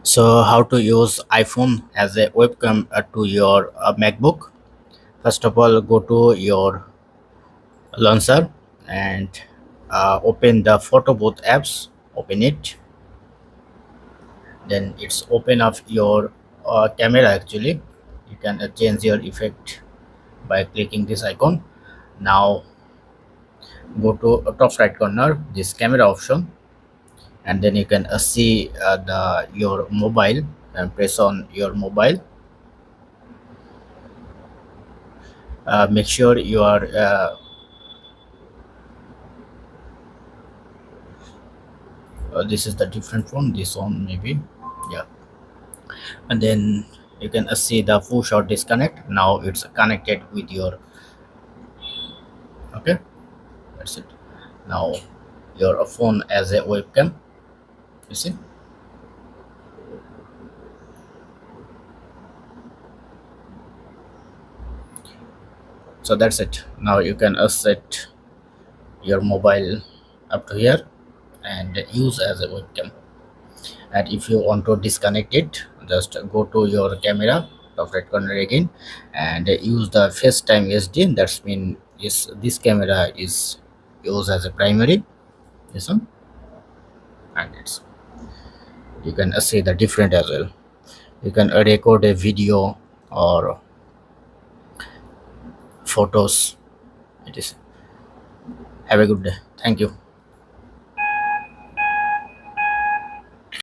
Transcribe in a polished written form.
So, how to use iPhone as a webcam to your MacBook? First of all, go to your launcher and open the PhotoBooth apps. Open it. Then it's open up your camera. Actually, you can change your effect by clicking this icon. Now, go to top right corner, this camera option, and then you can see the your mobile and press on your mobile. Make sure you are this is the different one, this one maybe, yeah. And then you can see the push or disconnect. Now it's connected with your, okay, that's it. Now your phone as a webcam, you see. So that's it. Now you can set your mobile up to here and use as a webcam. And if you want to disconnect it, just go to your camera top right corner again and use the FaceTime SD. That's mean is this camera is used as a primary, this one. And it's, you can see the different as well. You can record a video or photos. It is. Have a good day. Thank you.